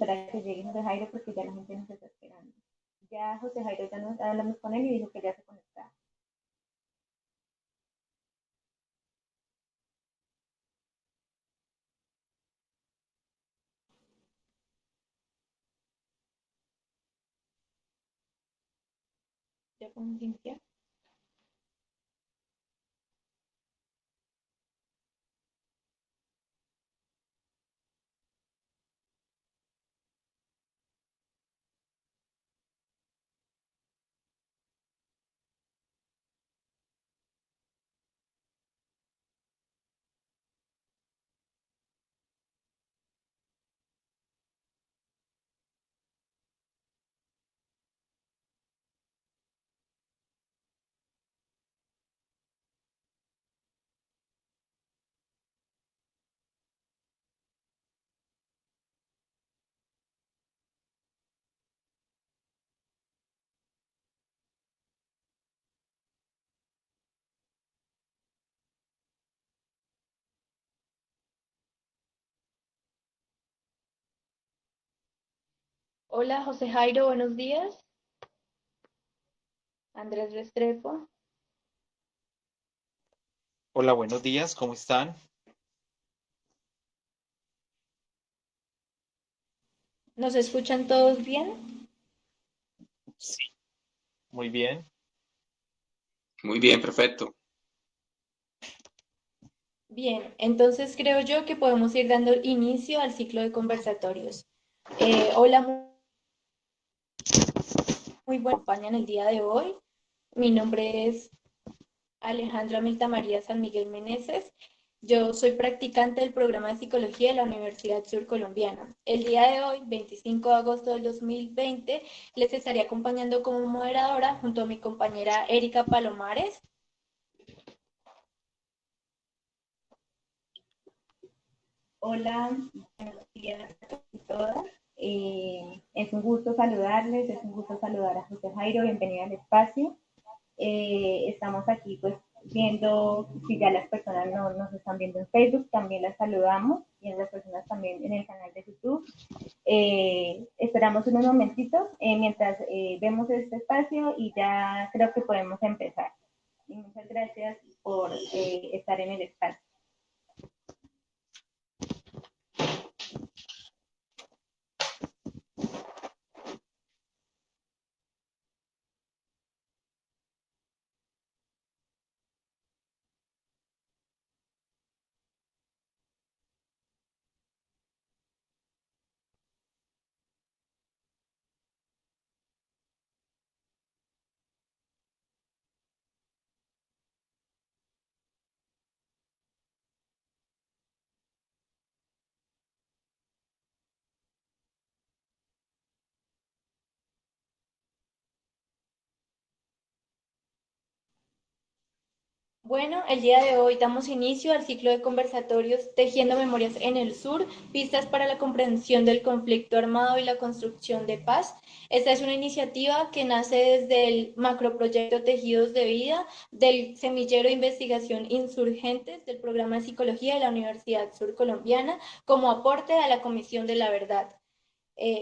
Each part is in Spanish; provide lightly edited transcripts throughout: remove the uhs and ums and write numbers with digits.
esperar a que llegue José Jairo porque ya la gente nos está esperando. Ya José Jairo, ya nos hablamos con él y dijo que ya se conectaba. ¿Ya podemos iniciar? Hola, José Jairo, buenos días. Andrés Restrepo. Hola, buenos días, ¿cómo están? ¿Nos escuchan todos bien? Sí, muy bien. Muy bien, perfecto. Bien, entonces creo yo que podemos ir dando inicio al ciclo de conversatorios. Hola, muy buena compañía en el día de hoy. Mi nombre es Alejandra Milta María San Miguel Meneses. Yo soy practicante del programa de psicología de la Universidad Sur Colombiana. El día de hoy, 25 de agosto del 2020, les estaré acompañando como moderadora junto a mi compañera Erika Palomares. Hola, buenos días a todos y todas. Es un gusto saludarles, es un gusto saludar a José Jairo, bienvenida al espacio. Estamos aquí pues viendo si ya las personas no nos están viendo en Facebook, también las saludamos y a las personas también en el canal de YouTube. Esperamos unos momentitos mientras vemos este espacio y ya creo que podemos empezar. Y muchas gracias por estar en el espacio. Bueno, el día de hoy damos inicio al ciclo de conversatorios Tejiendo Memorias en el Sur, pistas para la comprensión del conflicto armado y la construcción de paz. Esta es una iniciativa que nace desde el macroproyecto Tejidos de Vida del semillero de investigación Insurgentes del programa de psicología de la Universidad Sur Colombiana como aporte a la Comisión de la Verdad.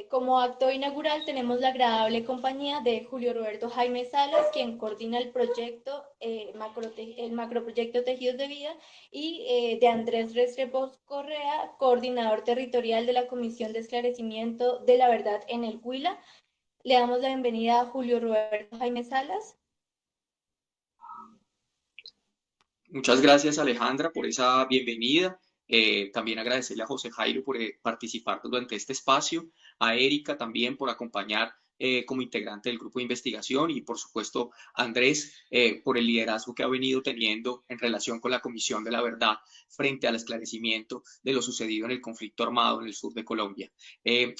Como acto inaugural tenemos la agradable compañía de Julio Roberto Jaime Salas, quien coordina el proyecto, el macroproyecto Tejidos de Vida, y de Andrés Restrepo Correa, coordinador territorial de la Comisión de Esclarecimiento de la Verdad en el Huila. Le damos la bienvenida a Julio Roberto Jaime Salas. Muchas gracias, Alejandra, por esa bienvenida. También agradecerle a José Jairo por participar durante este espacio, a Erika también por acompañar como integrante del grupo de investigación y por supuesto a Andrés por el liderazgo que ha venido teniendo en relación con la Comisión de la Verdad frente al esclarecimiento de lo sucedido en el conflicto armado en el sur de Colombia.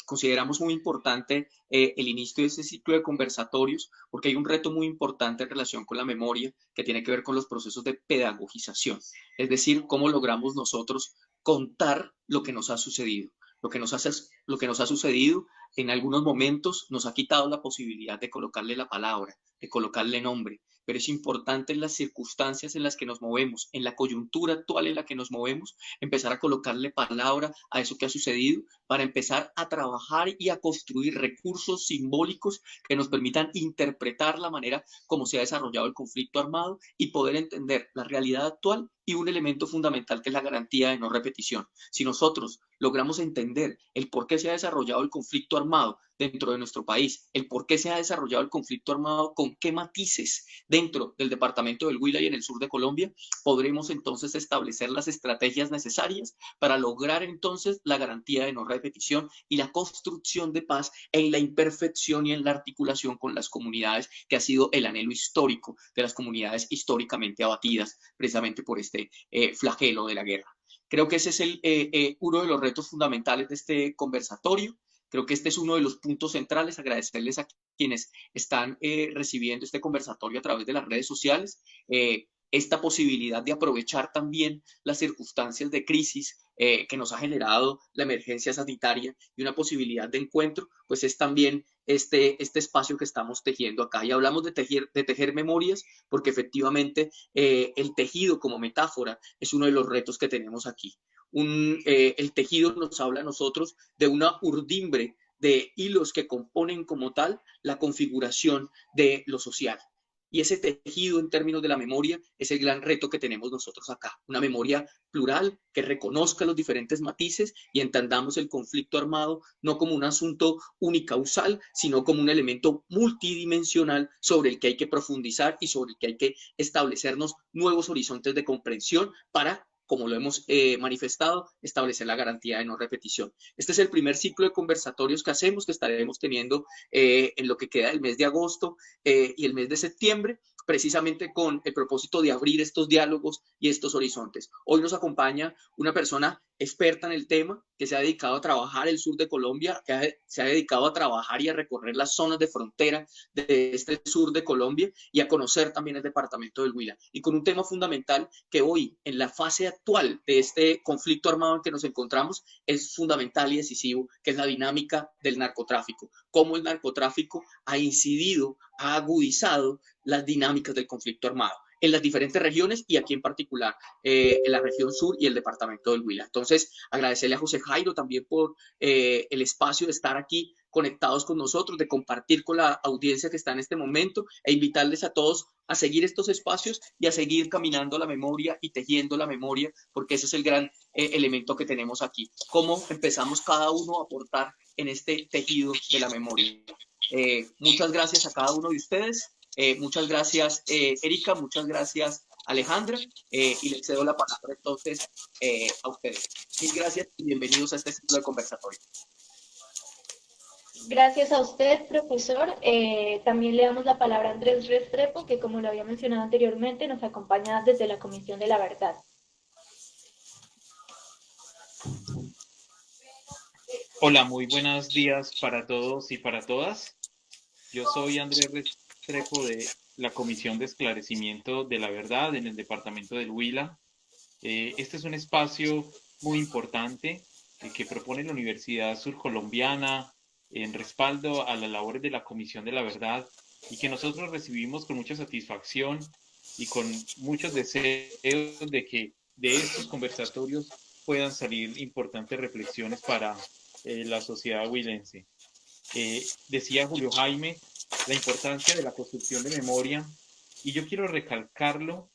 Consideramos muy importante el inicio de este ciclo de conversatorios porque hay un reto muy importante en relación con la memoria que tiene que ver con los procesos de pedagogización, es decir, cómo logramos nosotros contar lo que nos ha sucedido. Lo que nos ha sucedido en algunos momentos nos ha quitado la posibilidad de colocarle la palabra, de colocarle nombre, pero es importante en las circunstancias en las que nos movemos, en la coyuntura actual en la que nos movemos, empezar a colocarle palabra a eso que ha sucedido para empezar a trabajar y a construir recursos simbólicos que nos permitan interpretar la manera como se ha desarrollado el conflicto armado y poder entender la realidad actual y un elemento fundamental que es la garantía de no repetición. Si nosotros logramos entender el por qué se ha desarrollado el conflicto armado dentro de nuestro país, el por qué se ha desarrollado el conflicto armado, con qué matices dentro del departamento del Huila y en el sur de Colombia, podremos entonces establecer las estrategias necesarias para lograr entonces la garantía de no repetición y la construcción de paz en la imperfección y en la articulación con las comunidades, que ha sido el anhelo histórico de las comunidades históricamente abatidas precisamente por este flagelo de la guerra. Creo que ese es uno de los retos fundamentales de este conversatorio. Creo que este es uno de los puntos centrales. Agradecerles a quienes están recibiendo este conversatorio a través de las redes sociales. Esta posibilidad de aprovechar también las circunstancias de crisis que nos ha generado la emergencia sanitaria y una posibilidad de encuentro, pues es también este espacio que estamos tejiendo acá. Y hablamos de tejer memorias porque efectivamente el tejido como metáfora es uno de los retos que tenemos aquí. El tejido nos habla a nosotros de una urdimbre de hilos que componen como tal la configuración de lo social. Y ese tejido en términos de la memoria es el gran reto que tenemos nosotros acá. Una memoria plural que reconozca los diferentes matices y entendamos el conflicto armado no como un asunto unicausal, sino como un elemento multidimensional sobre el que hay que profundizar y sobre el que hay que establecernos nuevos horizontes de comprensión para, como lo hemos manifestado, establecer la garantía de no repetición. Este es el primer ciclo de conversatorios que hacemos, que estaremos teniendo en lo que queda del mes de agosto y el mes de septiembre, precisamente con el propósito de abrir estos diálogos y estos horizontes. Hoy nos acompaña una persona experta en el tema, que se ha dedicado a trabajar el sur de Colombia, que se ha dedicado a trabajar y a recorrer las zonas de frontera de este sur de Colombia y a conocer también el departamento del Huila. Y con un tema fundamental que hoy, en la fase actual de este conflicto armado en que nos encontramos, es fundamental y decisivo, que es la dinámica del narcotráfico. Cómo el narcotráfico ha incidido, ha agudizado las dinámicas del conflicto armado en las diferentes regiones y aquí en particular en la región sur y el departamento del Huila. Entonces, agradecerle a José Jairo también por el espacio de estar aquí conectados con nosotros, de compartir con la audiencia que está en este momento e invitarles a todos a seguir estos espacios y a seguir caminando la memoria y tejiendo la memoria, porque ese es el gran elemento que tenemos aquí. Cómo empezamos cada uno a aportar en este tejido de la memoria. Muchas gracias a cada uno de ustedes. Muchas gracias, Erika. Muchas gracias, Alejandra. Y les cedo la palabra entonces a ustedes. Mil gracias y bienvenidos a este ciclo de conversatorio. Gracias a usted, profesor. También le damos la palabra a Andrés Restrepo, que como lo había mencionado anteriormente, nos acompaña desde la Comisión de la Verdad. Hola, muy buenos días para todos y para todas. Yo soy Andrés Restrepo de la Comisión de Esclarecimiento de la Verdad en el departamento del Huila. Este es un espacio muy importante que propone la Universidad Surcolombiana en respaldo a las labores de la Comisión de la Verdad y que nosotros recibimos con mucha satisfacción y con muchos deseos de que de estos conversatorios puedan salir importantes reflexiones para la sociedad huilense. Decía Julio Jaime la importancia de la construcción de memoria y yo quiero recalcarlo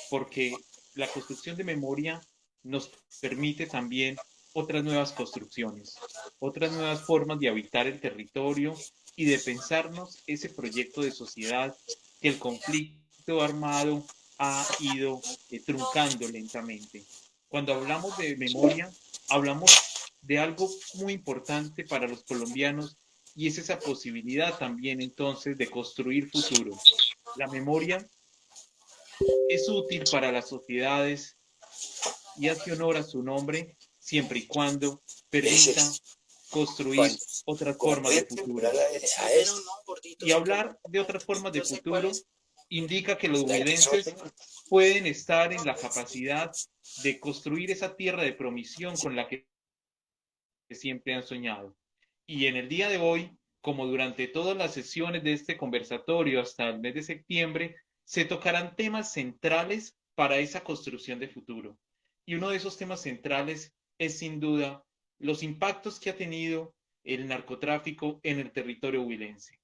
porque la construcción de memoria nos permite también otras nuevas construcciones, otras nuevas formas de habitar el territorio y de pensarnos ese proyecto de sociedad que el conflicto armado ha ido truncando lentamente. Cuando hablamos de memoria, hablamos de algo muy importante para los colombianos y es esa posibilidad también entonces de construir futuro. La memoria es útil para las sociedades y hace honor a su nombre siempre y cuando permita construir otras formas de futuro. Y hablar de otras formas de futuro indica que los huilenses pueden estar en la capacidad de construir esa tierra de promisión con la que siempre han soñado. Y en el día de hoy, como durante todas las sesiones de este conversatorio hasta el mes de septiembre, se tocarán temas centrales para esa construcción de futuro. Y uno de esos temas centrales es sin duda los impactos que ha tenido el narcotráfico en el territorio huilense.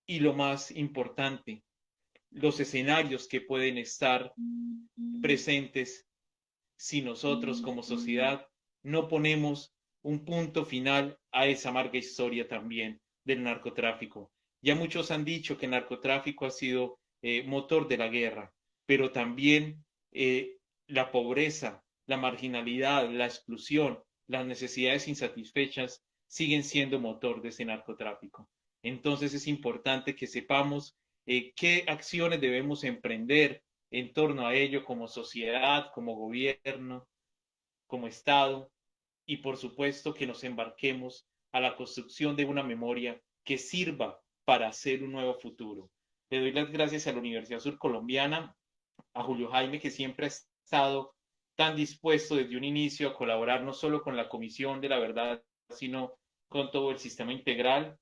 Y lo más importante, los escenarios que pueden estar presentes si nosotros como sociedad no ponemos un punto final a esa amarga historia también del narcotráfico. Ya muchos han dicho que el narcotráfico ha sido motor de la guerra, pero también la pobreza, la marginalidad, la exclusión, las necesidades insatisfechas siguen siendo motor de ese narcotráfico. Entonces es importante que sepamos qué acciones debemos emprender en torno a ello como sociedad, como gobierno, como Estado, y por supuesto que nos embarquemos a la construcción de una memoria que sirva para hacer un nuevo futuro. Le doy las gracias a la Universidad Surcolombiana, a Julio Jaime, que siempre ha estado tan dispuesto desde un inicio a colaborar no solo con la Comisión de la Verdad, sino con todo el sistema integral,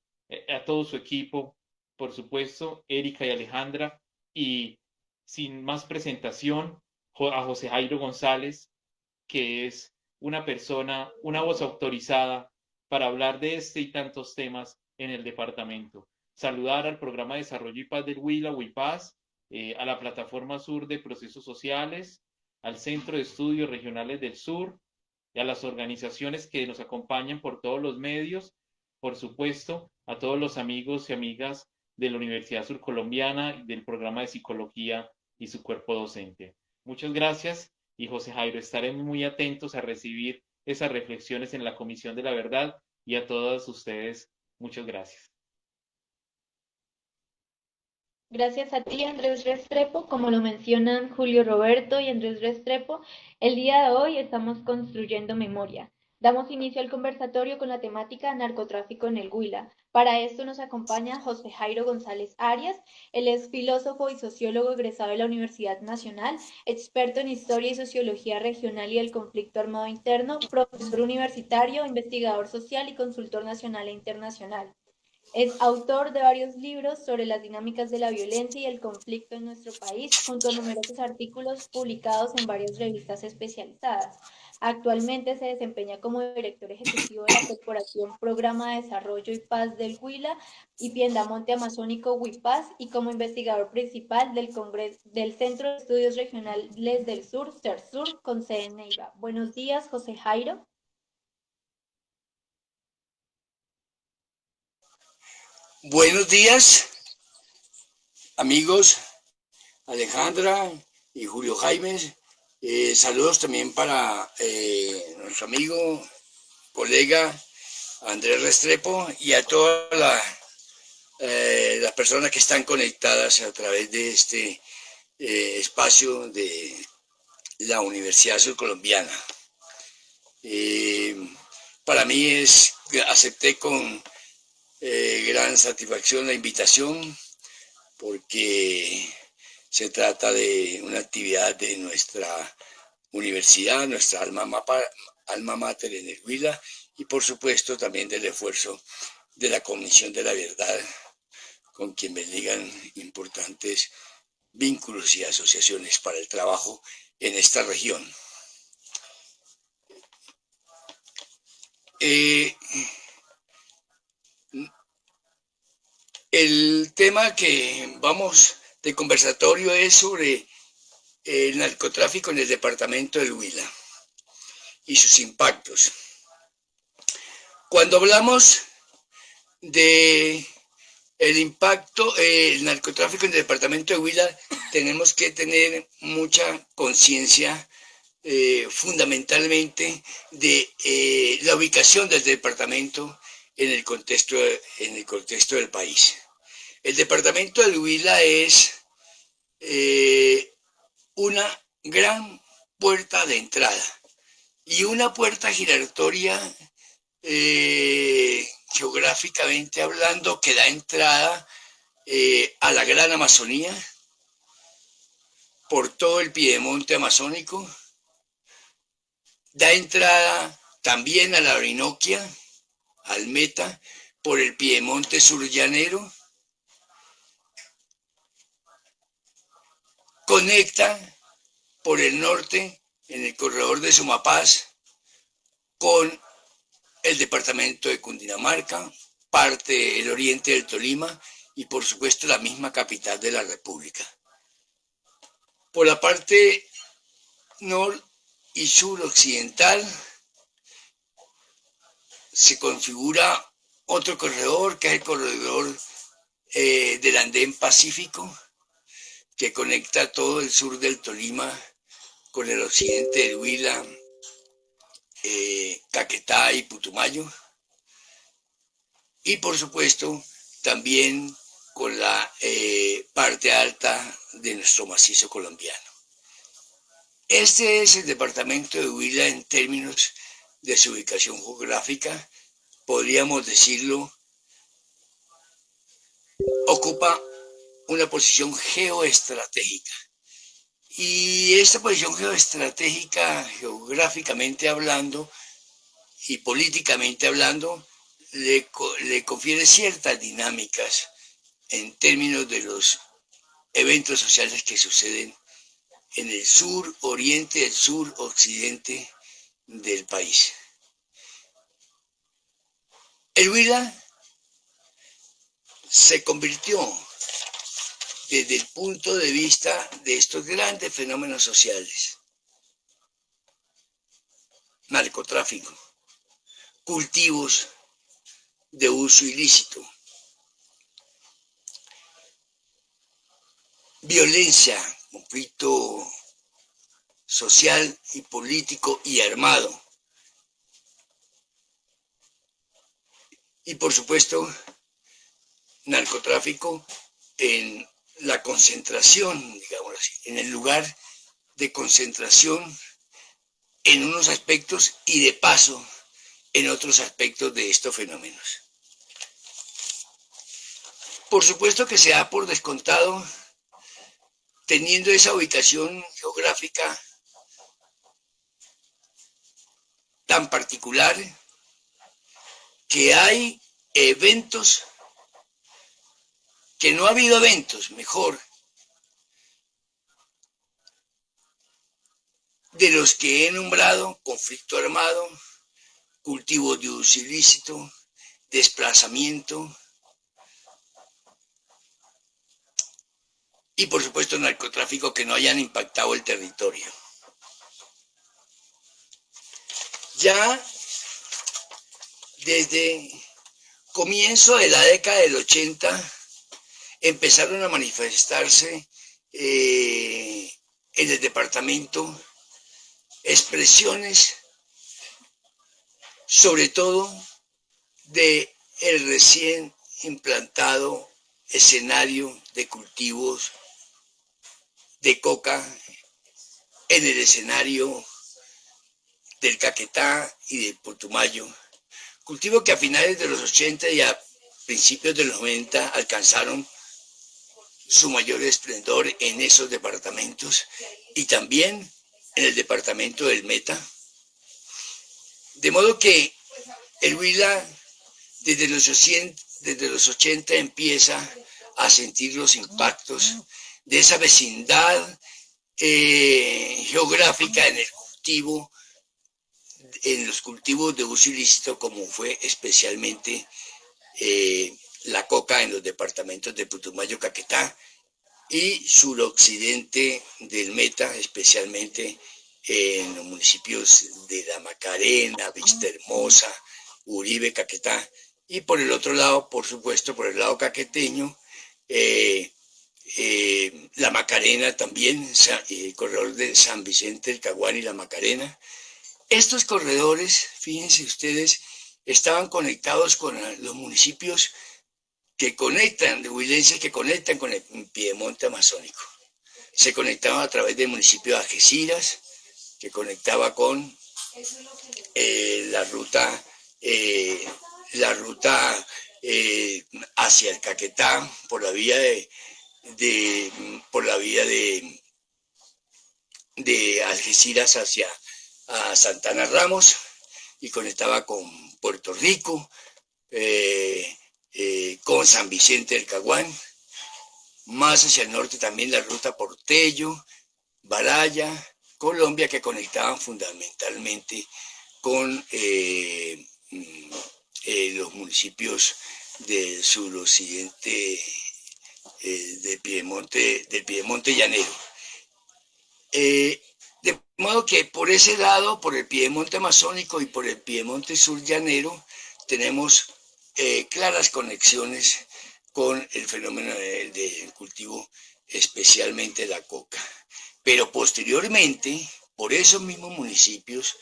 a todo su equipo, por supuesto, Erika y Alejandra, y sin más presentación, a José Jairo González, que es una persona, una voz autorizada para hablar de este y tantos temas en el departamento. Saludar al Programa de Desarrollo y Paz del Huila, Huipaz, a la Plataforma Sur de Procesos Sociales, al Centro de Estudios Regionales del Sur y a las organizaciones que nos acompañan por todos los medios, por supuesto, a todos los amigos y amigas de la Universidad Surcolombiana y del Programa de Psicología y su cuerpo docente. Muchas gracias y José Jairo, estaremos muy atentos a recibir esas reflexiones en la Comisión de la Verdad y a todos ustedes, muchas gracias. Gracias a ti, Andrés Restrepo. Como lo mencionan Julio Roberto y Andrés Restrepo, el día de hoy estamos construyendo memoria. Damos inicio al conversatorio con la temática narcotráfico en el Huila. Para esto nos acompaña José Jairo González Arias. Él es filósofo y sociólogo egresado de la Universidad Nacional, experto en historia y sociología regional y el conflicto armado interno, profesor universitario, investigador social y consultor nacional e internacional. Es autor de varios libros sobre las dinámicas de la violencia y el conflicto en nuestro país, junto a numerosos artículos publicados en varias revistas especializadas. Actualmente se desempeña como director ejecutivo de la Corporación Programa de Desarrollo y Paz del Huila y Piendamonte Amazónico Huipaz y como investigador principal del Centro de Estudios Regionales del Sur, CERSUR, con sede en Neiva. Buenos días, José Jairo. Buenos días, amigos Alejandra y Julio Jaime. Saludos también para nuestro amigo, colega Andrés Restrepo y a todas las personas que están conectadas a través de este espacio de la Universidad Surcolombiana. Para mí acepté con gran satisfacción la invitación porque se trata de una actividad de nuestra universidad, nuestra alma mater en el Huila y por supuesto también del esfuerzo de la Comisión de la Verdad, con quien me ligan importantes vínculos y asociaciones para el trabajo en esta región. El tema que vamos de conversatorio es sobre el narcotráfico en el departamento del Huila y sus impactos. Cuando hablamos de el impacto, el narcotráfico en el departamento de Huila, tenemos que tener mucha conciencia fundamentalmente de la ubicación del departamento en el contexto del país. El departamento del Huila es una gran puerta de entrada y una puerta giratoria geográficamente hablando que da entrada a la Gran Amazonía por todo el piedemonte amazónico, da entrada también a la Orinoquia, al Meta, por el piedemonte surllanero, conecta por el norte, en el corredor de Sumapaz, con el departamento de Cundinamarca, parte del oriente del Tolima y por supuesto la misma capital de la República. Por la parte nor y suroccidental se configura otro corredor, que es el corredor del Andén Pacífico, que conecta todo el sur del Tolima con el occidente del Huila, Caquetá y Putumayo, y por supuesto también con la parte alta de nuestro macizo colombiano. Este es el departamento de Huila en términos de su ubicación geográfica, podríamos decirlo, ocupa una posición geoestratégica. Y esta posición geoestratégica, geográficamente hablando y políticamente hablando, le confiere ciertas dinámicas en términos de los eventos sociales que suceden en el sur oriente, el sur occidente del país. El Huila se convirtió desde el punto de vista de estos grandes fenómenos sociales: narcotráfico, cultivos de uso ilícito, violencia, conflicto social y político y armado, y por supuesto narcotráfico en la concentración, digamos así, en el lugar de concentración en unos aspectos y de paso en otros aspectos de estos fenómenos. Por supuesto que se da por descontado, teniendo esa ubicación geográfica tan particular, que hay eventos, que no ha habido eventos, mejor, de los que he nombrado: conflicto armado, cultivo de uso ilícito, desplazamiento y por supuesto narcotráfico, que no hayan impactado el territorio. Ya desde comienzo de la década del 80 empezaron a manifestarse en el departamento expresiones, sobre todo de el recién implantado escenario de cultivos de coca en el escenario del Caquetá y del Putumayo, cultivo que a finales de los 80 y a principios de los 90 alcanzaron su mayor esplendor en esos departamentos y también en el departamento del Meta. De modo que el Huila desde los 80 empieza a sentir los impactos de esa vecindad geográfica en los cultivos de uso ilícito, como fue especialmente la coca en los departamentos de Putumayo, Caquetá y suroccidente del Meta, especialmente en los municipios de La Macarena, Vista Hermosa, Uribe, Caquetá, y por el otro lado, por supuesto, por el lado caqueteño, La Macarena también, el corredor de San Vicente, el Caguán y La Macarena. Estos corredores, fíjense ustedes, estaban conectados con los municipios que conectan, de huilenses que conectan con el piedemonte amazónico. Se conectaban a través del municipio de Algeciras, que conectaba con la ruta hacia el Caquetá por la vía de Algeciras hacia Santana Ramos, y conectaba con Puerto Rico, con San Vicente del Caguán, más hacia el norte también la ruta Portello, Baraya, Colombia, que conectaban fundamentalmente con los municipios del suroccidente del Piedemonte llanero. De modo que por ese lado, por el Piedemonte amazónico y por el Piedemonte sur llanero, tenemos claras conexiones con el fenómeno del cultivo, especialmente la coca. Pero posteriormente, por esos mismos municipios,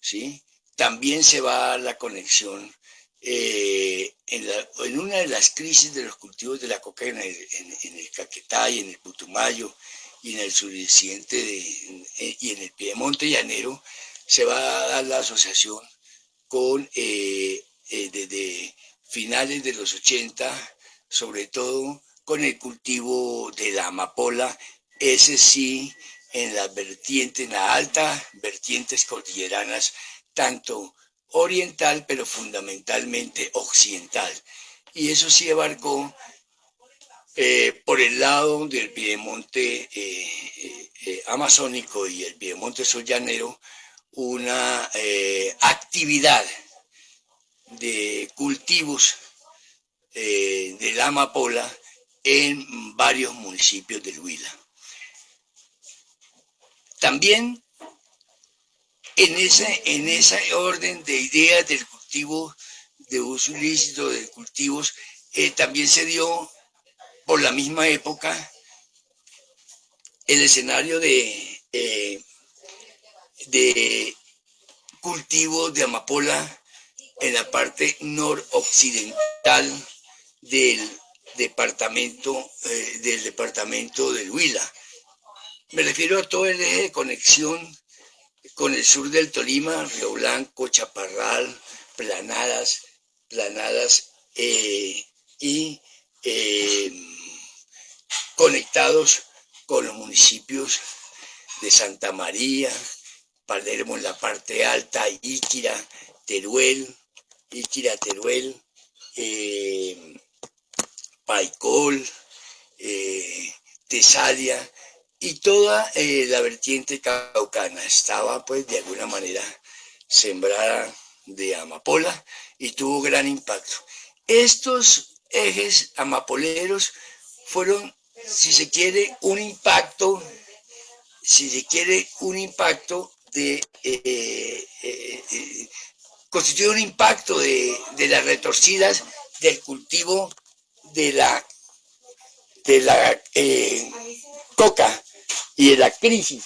¿sí?, también se va a dar la conexión en una de las crisis de los cultivos de la coca en el Caquetá y en el Putumayo y en el suroccidente y en el Piedemonte llanero, se va a dar la asociación con desde finales de los 80, sobre todo con el cultivo de la amapola, ese sí en las vertientes, en la alta vertientes cordilleranas, tanto oriental, pero fundamentalmente occidental. Y eso sí abarcó por el lado del Piedemonte amazónico y el Piedemonte sur llanero, una actividad de cultivos de la amapola en varios municipios del Huila. También en ese orden de ideas del cultivo de uso ilícito de cultivos, también se dio por la misma época el escenario de cultivo de amapola en la parte noroccidental del departamento del Huila. Me refiero a todo el eje de conexión con el sur del Tolima, Río Blanco, Chaparral, Planadas y conectados con los municipios de Santa María, Palermo en la parte alta, Iquira, Teruel, Paicol, Tesalia, y toda la vertiente caucana estaba pues de alguna manera sembrada de amapola y tuvo gran impacto. Estos ejes amapoleros fueron, si se quiere, un impacto constituye un impacto de las retorcidas del cultivo de la coca y de la crisis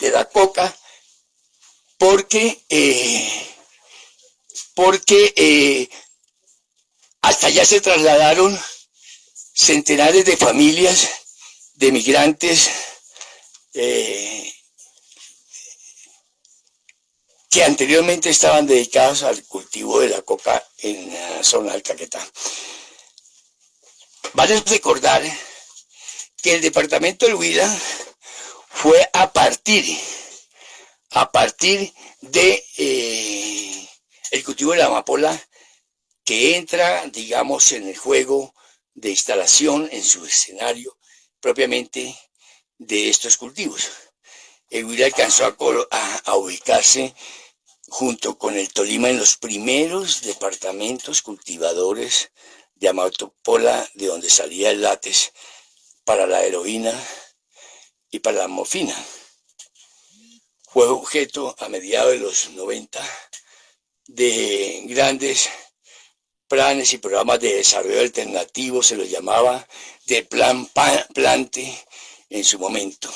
de la coca, porque hasta allá se trasladaron centenares de familias de migrantes que anteriormente estaban dedicados al cultivo de la coca en la zona del Caquetá. Vale recordar que el departamento del Huila fue a partir de el cultivo de la amapola que entra, digamos, en el juego de instalación en su escenario propiamente de estos cultivos. El Huila alcanzó a ubicarse junto con el Tolima en los primeros departamentos cultivadores de amapola, de donde salía el látex para la heroína y para la morfina. Fue objeto a mediados de los 90 de grandes planes y programas de desarrollo alternativo, se los llamaba de plan plante en su momento.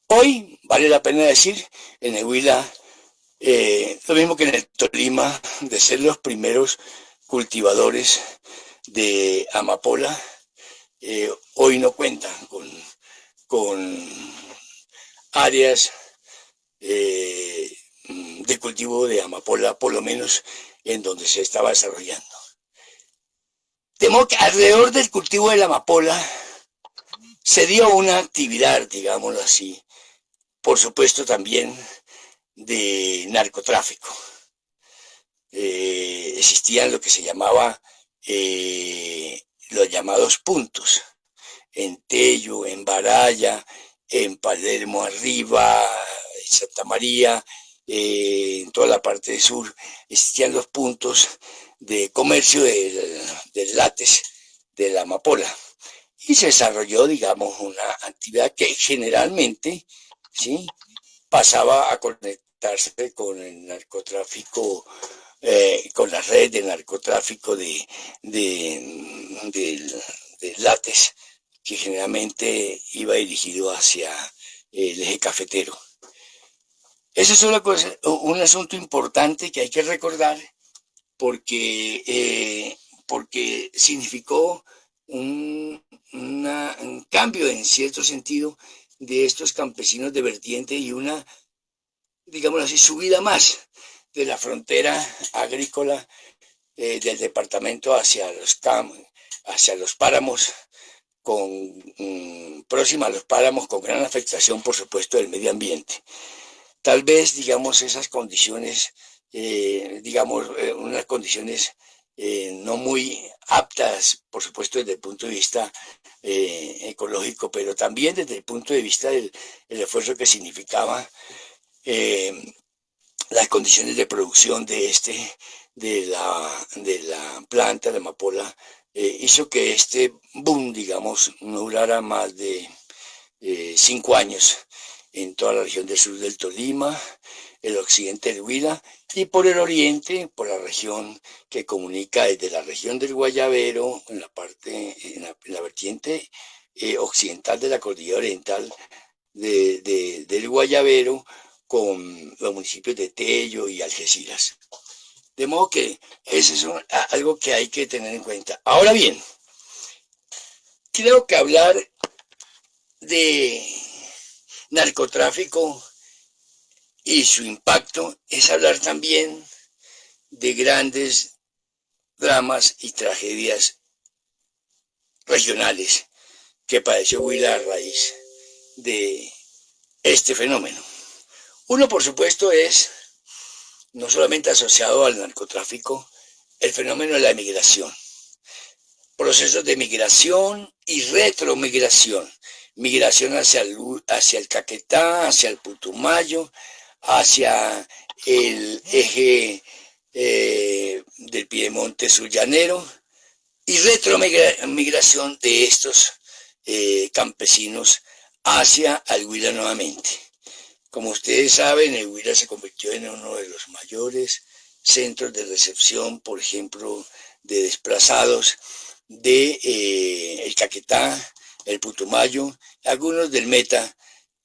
Hoy, vale la pena decir, en el Huila, lo mismo que en el Tolima, de ser los primeros cultivadores de amapola, hoy no cuentan con áreas de cultivo de amapola, por lo menos en donde se estaba desarrollando. De modo que alrededor del cultivo de la amapola se dio una actividad, digámoslo así, por supuesto también de narcotráfico. Existían lo que se llamaba los llamados puntos, en Tello, en Baraya, en Palermo arriba, en Santa María, en toda la parte sur existían los puntos de comercio del látex de la amapola. Y se desarrolló, digamos, una actividad que generalmente, ¿sí?, pasaba a conectarse con el narcotráfico, con las redes de narcotráfico de látex, que generalmente iba dirigido hacia el eje cafetero. Eso es un asunto importante que hay que recordar porque significó un cambio en cierto sentido de estos campesinos de vertiente y una, digámoslo así, subida más de la frontera agrícola del departamento hacia los páramos, próxima a los páramos, con gran afectación, por supuesto, del medio ambiente. Tal vez, digamos, esas condiciones, unas condiciones no muy aptas, por supuesto, desde el punto de vista ecológico, pero también desde el punto de vista del esfuerzo que significaba las condiciones de producción de la planta de amapola, hizo que este boom, digamos, no durara más de 5 años en toda la región del sur del Tolima, el occidente del Huila, y por el oriente, por la región que comunica desde la región del Guayabero, en la vertiente occidental de la cordillera oriental del Guayabero, con los municipios de Tello y Algeciras. De modo que eso es algo que hay que tener en cuenta. Ahora bien, creo que hablar de narcotráfico y su impacto es hablar también de grandes dramas y tragedias regionales que padeció Huila a raíz de este fenómeno. Uno, por supuesto, es no solamente asociado al narcotráfico, el fenómeno de la migración. Procesos de migración y retromigración. Migración hacia el Caquetá, hacia el Putumayo, hacia el eje del Piedemonte surllanero, y retromigración de estos campesinos hacia el Huila nuevamente. Como ustedes saben, el Huila se convirtió en uno de los mayores centros de recepción, por ejemplo, de desplazados de el Caquetá, el Putumayo, algunos del Meta,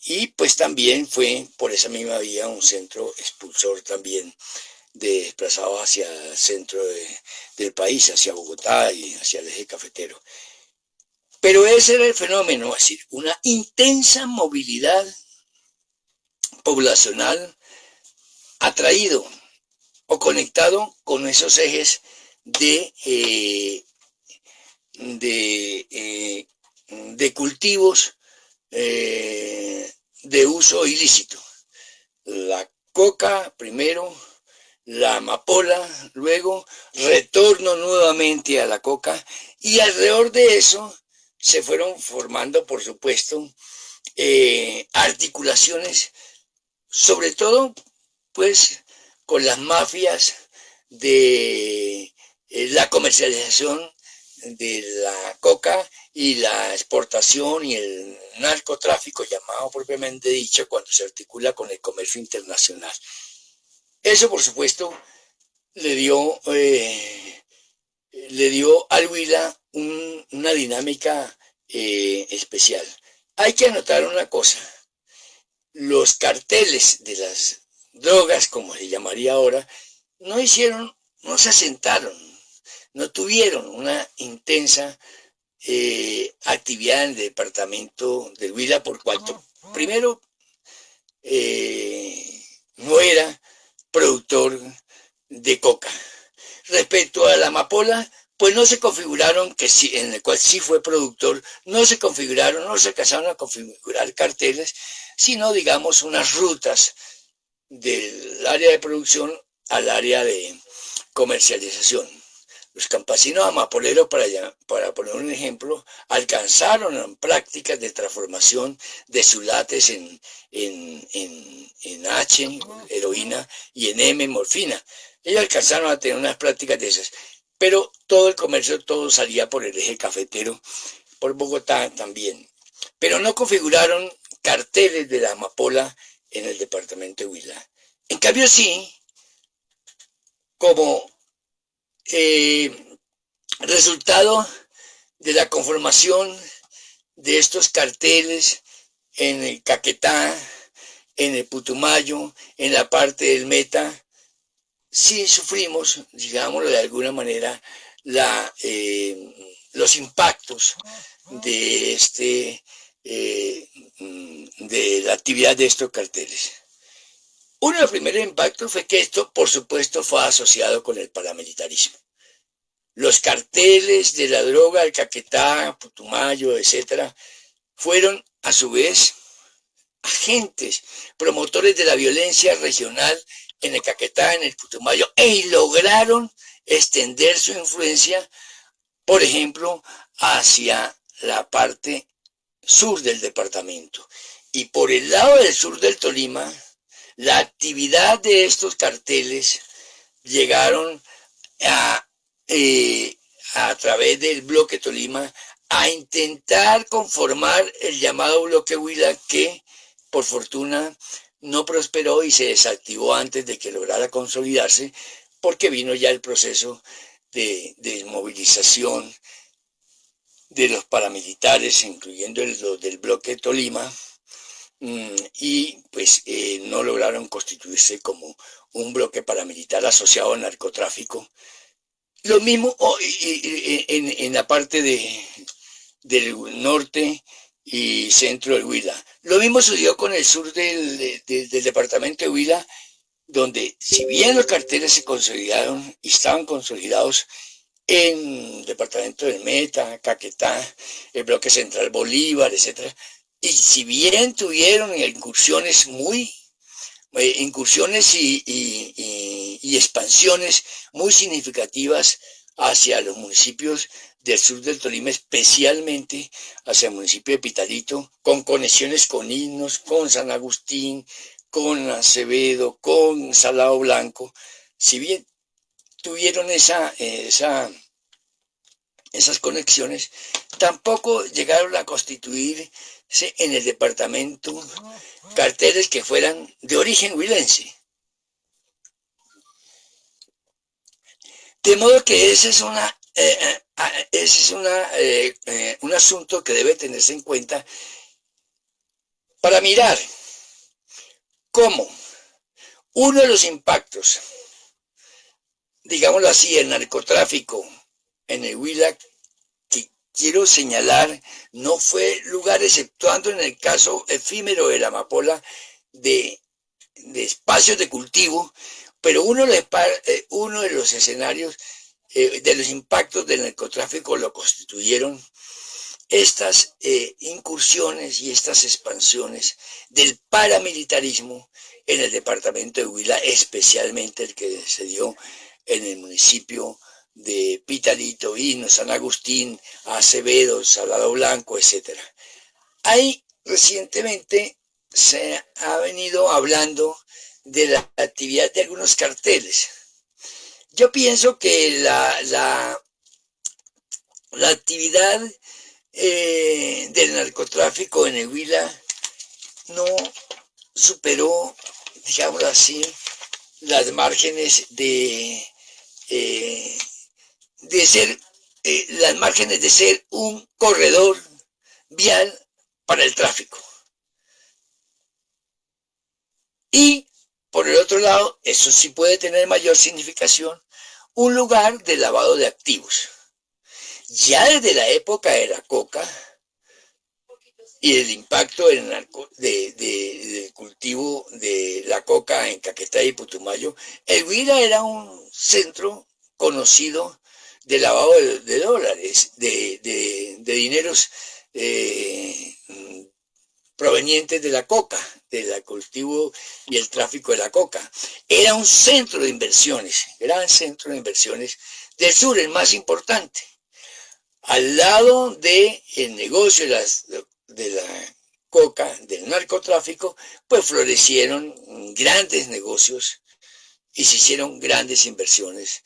y pues también fue por esa misma vía un centro expulsor también de desplazados hacia el centro del país, hacia Bogotá y hacia el eje cafetero. Pero ese era el fenómeno, es decir, una intensa movilidad poblacional atraído o conectado con esos ejes de cultivos de uso ilícito. La coca primero, la amapola, luego retorno nuevamente a la coca, y alrededor de eso se fueron formando, por supuesto, articulaciones, sobre todo, pues, con las mafias de la comercialización de la coca y la exportación y el narcotráfico, llamado propiamente dicho, cuando se articula con el comercio internacional. Eso, por supuesto, le dio al Huila una dinámica especial. Hay que anotar una cosa: los carteles de las drogas, como se llamaría ahora, no se asentaron, no tuvieron una intensa actividad en el departamento del Huila, por cuanto, primero, no era productor de coca. Respecto a la amapola, pues no se configuraron, en el cual sí fue productor, no se alcanzaron a configurar carteles, sino, digamos, unas rutas del área de producción al área de comercialización. Los campesinos amapoleros, para poner un ejemplo, alcanzaron prácticas de transformación de su látex en H, heroína, y en M, morfina. Ellos alcanzaron a tener unas prácticas de esas. Pero todo el comercio, todo salía por el eje cafetero, por Bogotá también. Pero no configuraron carteles de la amapola en el departamento de Huila. En cambio sí, como resultado de la conformación de estos carteles en el Caquetá, en el Putumayo, en la parte del Meta, sí sufrimos, digámoslo de alguna manera, los impactos de de la actividad de estos carteles. Uno de los primeros impactos fue que esto, por supuesto, fue asociado con el paramilitarismo. Los carteles de la droga, el Caquetá, Putumayo, etcétera, fueron a su vez agentes, promotores de la violencia regional en el Caquetá, en el Putumayo, y lograron extender su influencia, por ejemplo, hacia la parte sur del departamento. Y por el lado del sur del Tolima, la actividad de estos carteles llegaron a través del bloque Tolima a intentar conformar el llamado bloque Huila, que por fortuna no prosperó y se desactivó antes de que lograra consolidarse, porque vino ya el proceso de desmovilización de los paramilitares, incluyendo los del bloque Tolima, y pues no lograron constituirse como un bloque paramilitar asociado al narcotráfico. Lo mismo en la parte del norte y centro del Huila. Lo mismo sucedió con el sur del departamento de Huila, donde si bien los carteles se consolidaron y estaban consolidados en el departamento del Meta, Caquetá, el bloque central Bolívar, etc., y si bien tuvieron incursiones y expansiones muy significativas hacia los municipios del sur del Tolima, especialmente hacia el municipio de Pitalito, con conexiones con Isnos, con San Agustín, con Acevedo, con Salado Blanco. Si bien tuvieron esas conexiones, tampoco llegaron a constituirse en el departamento carteles que fueran de origen huilense. De modo que ese es un asunto que debe tenerse en cuenta para mirar cómo uno de los impactos, digámoslo así, el narcotráfico en el Huila, que quiero señalar, no fue lugar, exceptuando en el caso efímero de la amapola, de espacios de cultivo, pero uno de los escenarios de los impactos del narcotráfico lo constituyeron estas incursiones y estas expansiones del paramilitarismo en el departamento de Huila, especialmente el que se dio en el municipio de Pitalito, Isnos, San Agustín, Acevedo, Salado Blanco, etc. Ahí recientemente se ha venido hablando de la actividad de algunos carteles. Yo pienso que la actividad del narcotráfico en el Huila no superó, digámoslo así, las márgenes de ser un corredor vial para el tráfico. Y por el otro lado, eso sí puede tener mayor significación, un lugar de lavado de activos. Ya desde la época de la coca y el impacto del cultivo de la coca en Caquetá y Putumayo, el Huila era un centro conocido de lavado de dólares, de dineros provenientes de la coca, del cultivo y el tráfico de la coca. Era un centro de inversiones, gran centro de inversiones del sur, el más importante. Al lado del negocio de la coca, del narcotráfico, pues florecieron grandes negocios y se hicieron grandes inversiones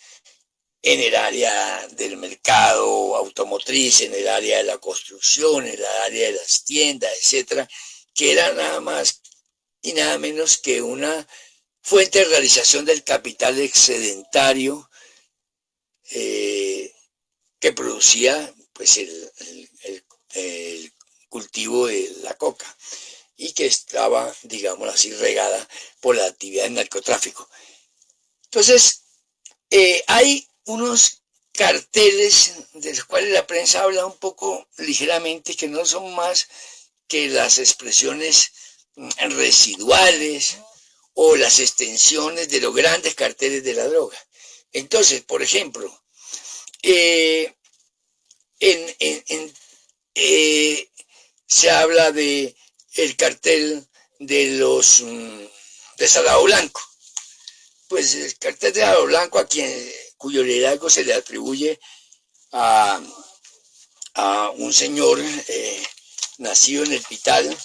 en el área del mercado automotriz, en el área de la construcción, en el área de las tiendas, etcétera, que era nada más y nada menos que una fuente de realización del capital excedentario que producía pues el cultivo de la coca y que estaba, digamos así, regada por la actividad del narcotráfico. Entonces, hay unos carteles de los cuales la prensa habla un poco ligeramente, que no son más que las expresiones residuales o las extensiones de los grandes carteles de la droga. Entonces, por ejemplo, se habla de el cartel de Salado Blanco. Pues el cartel de Salado Blanco, cuyo liderazgo se le atribuye a un señor nacido en el Pital,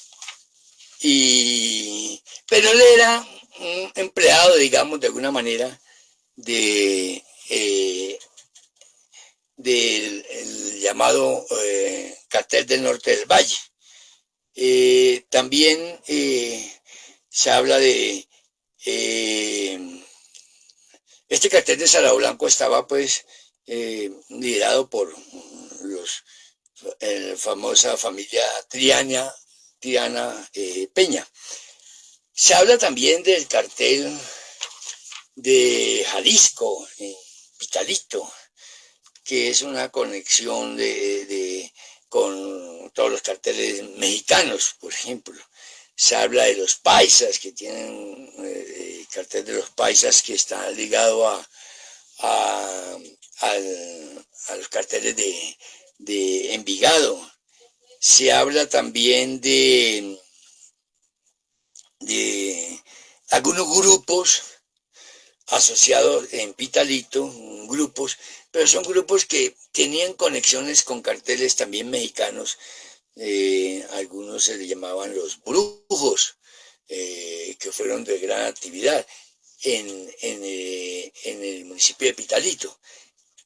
pero él era un empleado, digamos, de alguna manera, del llamado cartel del Norte del Valle. También se habla de este cartel de Salado Blanco estaba pues liderado por la famosa familia Triana Peña. Se habla también del cartel de Jalisco, Pitalito, que es una conexión con todos los carteles mexicanos, por ejemplo. Se habla de los paisas, que tienen el cartel de los paisas que está ligado a los carteles de Envigado. Se habla también de algunos grupos asociados en Pitalito, grupos, pero son grupos que tenían conexiones con carteles también mexicanos. Algunos se le llamaban los brujos, que fueron de gran actividad en el municipio de Pitalito.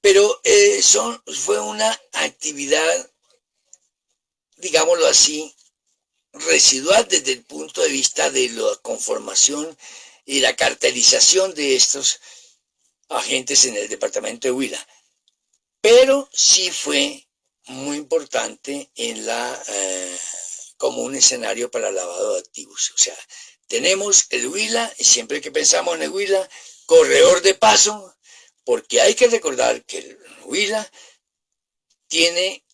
Pero fue una actividad, digámoslo así, residual desde el punto de vista de la conformación y la cartelización de estos agentes en el departamento de Huila. Pero sí fue muy importante como un escenario para lavado de activos. O sea, tenemos el Huila, y siempre que pensamos en el Huila, corredor de paso, porque hay que recordar que el Huila tiene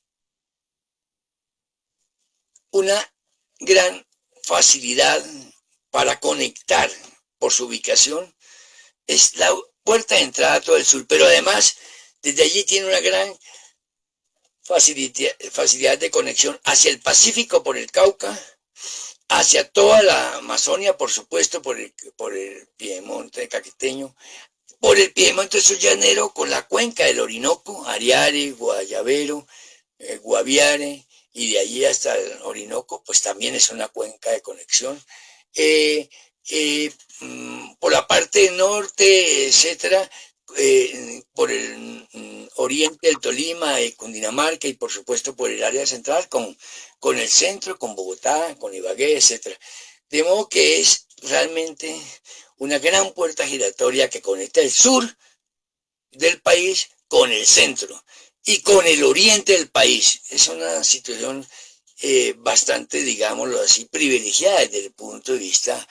una gran facilidad para conectar por su ubicación. Es la puerta de entrada a todo el sur, pero además desde allí tiene una gran facilidad de conexión hacia el Pacífico por el Cauca, hacia toda la Amazonia, por supuesto, por el piedemonte caqueteño, por el piedemonte subllanero con la cuenca del Orinoco, Ariare, Guayavero, Guaviare, y de allí hasta el Orinoco, pues también es una cuenca de conexión. Por la parte norte, etcétera, por el oriente del Tolima, Cundinamarca, y por supuesto por el área central con el centro, con Bogotá, con Ibagué, etcétera. De modo que es realmente una gran puerta giratoria que conecta el sur del país con el centro y con el oriente del país. Es una situación bastante, digámoslo así, privilegiada desde el punto de vista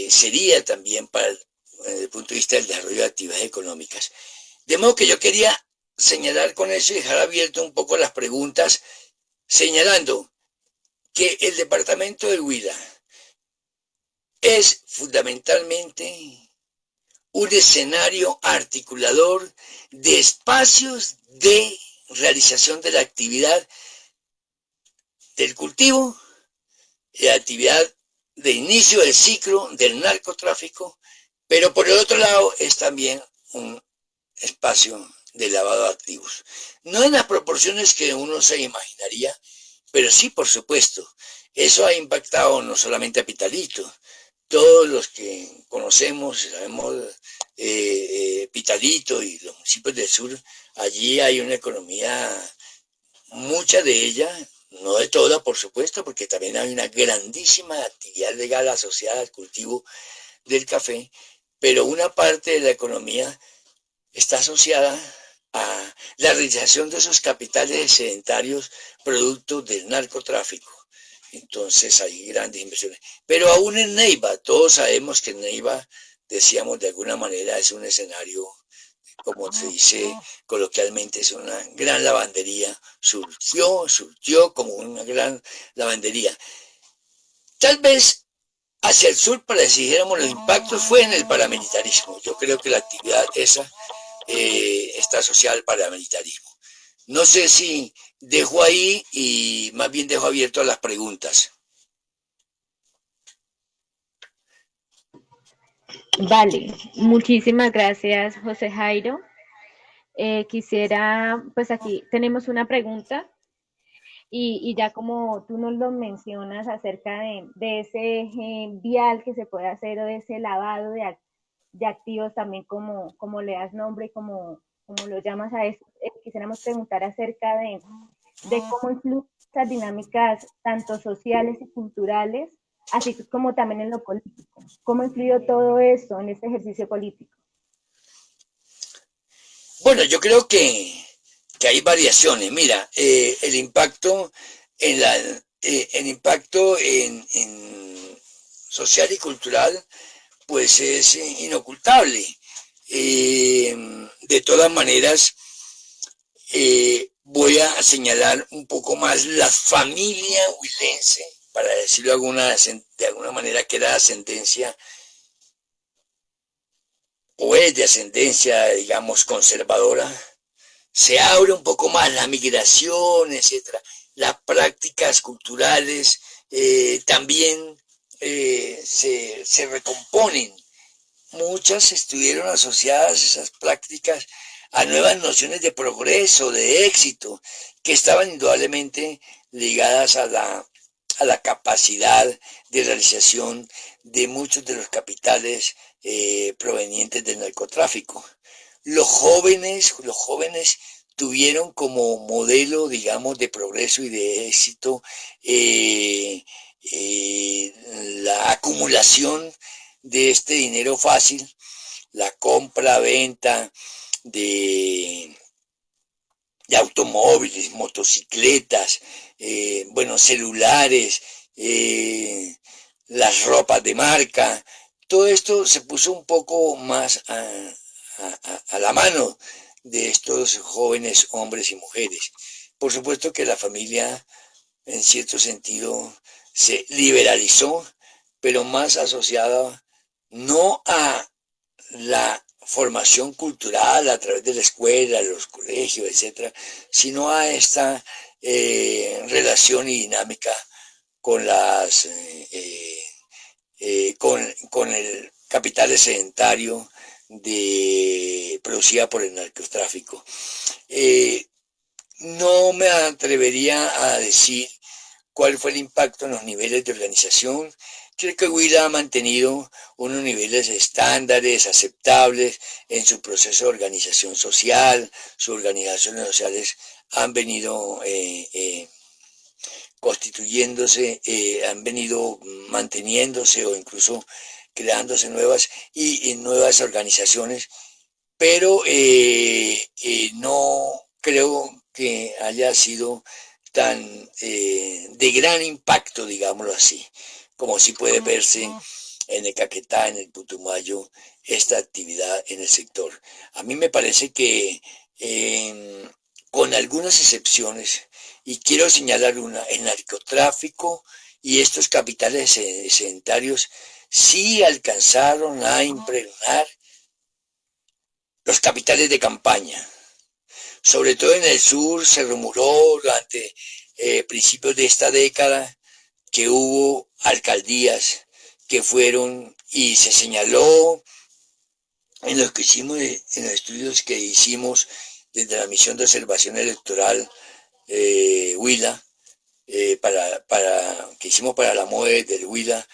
sería también desde el punto de vista del desarrollo de actividades económicas. De modo que yo quería señalar con eso y dejar abierto un poco las preguntas, señalando que el departamento del Huila es fundamentalmente un escenario articulador de espacios de realización de la actividad del cultivo, de la actividad de inicio del ciclo del narcotráfico, pero por el otro lado es también un espacio de lavado de activos. No en las proporciones que uno se imaginaría, pero sí, por supuesto. Eso ha impactado no solamente a Pitalito. Todos los que conocemos, sabemos Pitalito y los municipios del sur, allí hay una economía, mucha de ella, no de toda, por supuesto, porque también hay una grandísima actividad legal asociada al cultivo del café, pero una parte de la economía está asociada a la realización de esos capitales sedentarios producto del narcotráfico. Entonces hay grandes inversiones. Pero aún en Neiva, todos sabemos que Neiva, decíamos de alguna manera, es un escenario, como se dice coloquialmente, es una gran lavandería. Surgió como una gran lavandería. Tal vez hacia el sur, para si dijéramos los impactos, fue en el paramilitarismo. Yo creo que la actividad esa está asociada al paramilitarismo. No sé si dejo ahí y más bien dejo abierto a las preguntas. Vale, muchísimas gracias, José Jairo. Quisiera, pues aquí tenemos una pregunta y ya como tú nos lo mencionas acerca de ese vial que se puede hacer o de ese lavado de activos también como le das nombre y como lo llamas a eso, quisiéramos preguntar acerca de cómo influyen estas dinámicas tanto sociales y culturales, así como también en lo político. ¿Cómo influyó todo eso en este ejercicio político? Bueno, yo creo que hay variaciones. Mira, el impacto en social y cultural, pues es inocultable. De todas maneras, voy a señalar un poco más la familia huilense, para decirlo de alguna manera, que era de ascendencia o es de ascendencia, digamos, conservadora. Se abre un poco más la migración, etcétera. Las prácticas culturales también se recomponen. Muchas estuvieron asociadas esas prácticas a nuevas nociones de progreso, de éxito, que estaban indudablemente ligadas a la capacidad de realización de muchos de los capitales provenientes del narcotráfico. Los jóvenes tuvieron como modelo, digamos, de progreso y de éxito la acumulación de este dinero fácil, la compra, venta de automóviles, motocicletas, celulares, las ropas de marca. Todo esto se puso un poco más a la mano de estos jóvenes hombres y mujeres. Por supuesto que la familia, en cierto sentido, se liberalizó, pero más asociada no a la formación cultural a través de la escuela, los colegios, etcétera, sino a esta relación y dinámica con con el capital sedentario producida por el narcotráfico. No me atrevería a decir cuál fue el impacto en los niveles de organización. Creo que Huila ha mantenido unos niveles estándares aceptables en su proceso de organización social. Sus organizaciones sociales han venido constituyéndose, han venido manteniéndose o incluso creándose nuevas y nuevas organizaciones, pero no creo que haya sido tan de gran impacto, digámoslo así, como si puede verse en el Caquetá, en el Putumayo, esta actividad en el sector. A mí me parece que con algunas excepciones, y quiero señalar una, el narcotráfico y estos capitales sedentarios sí alcanzaron a impregnar los capitales de campaña. Sobre todo en el sur se rumoró durante principios de esta década que hubo alcaldías que fueron, y se señaló en los estudios que hicimos desde la misión de observación electoral Huila, que hicimos para la MOE del Huila,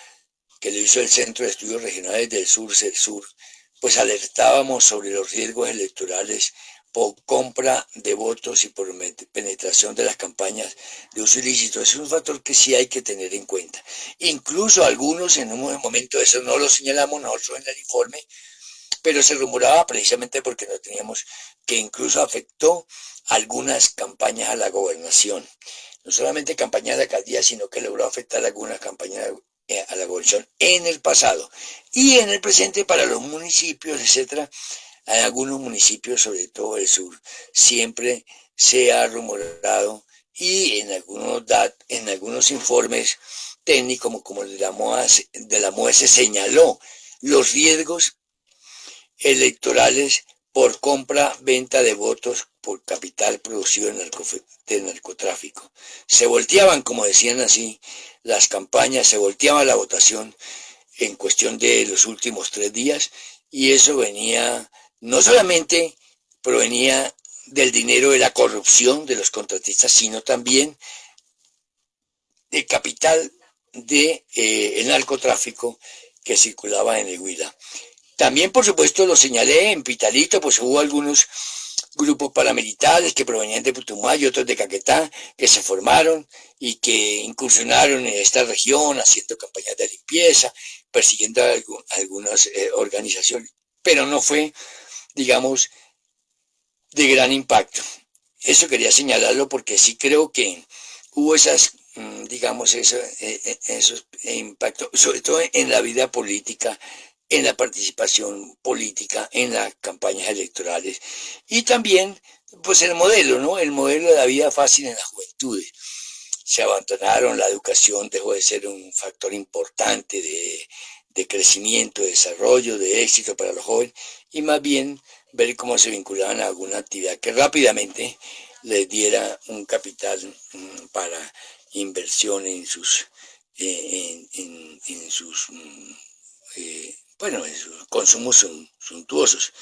que lo hizo el Centro de Estudios Regionales del Sur, CERSUR, pues alertábamos sobre los riesgos electorales por compra de votos y por penetración de las campañas de uso ilícito. Es un factor que sí hay que tener en cuenta. Incluso algunos en un momento, eso no lo señalamos nosotros en el informe, pero se rumoraba precisamente porque no teníamos, que incluso afectó algunas campañas a la gobernación. No solamente campañas de alcaldía, sino que logró afectar algunas campañas a la gobernación en el pasado. Y en el presente para los municipios, etcétera, en algunos municipios, sobre todo el sur, siempre se ha rumorado y en algunos informes técnicos, como el de la MOE, se señaló los riesgos electorales por compra, venta de votos por capital producido de narcotráfico. Se volteaban, como decían así, las campañas, se volteaba la votación en cuestión de los últimos 3 días, y eso venía, no solamente provenía del dinero de la corrupción de los contratistas, sino también del capital del narcotráfico que circulaba en el Huila. También, por supuesto, lo señalé, en Pitalito, pues hubo algunos grupos paramilitares que provenían de Putumayo, otros de Caquetá, que se formaron y que incursionaron en esta región haciendo campañas de limpieza, persiguiendo a algunas organizaciones, pero no fue, digamos, de gran impacto. Eso quería señalarlo porque sí creo que hubo digamos, esos impactos, sobre todo en la vida política, en la participación política, en las campañas electorales, y también, pues, el modelo, ¿no? El modelo de la vida fácil en las juventudes. Se abandonaron, la educación dejó de ser un factor importante de crecimiento, de desarrollo, de éxito para los jóvenes, y más bien ver cómo se vinculaban a alguna actividad que rápidamente les diera un capital para inversión en sus consumos suntuosos.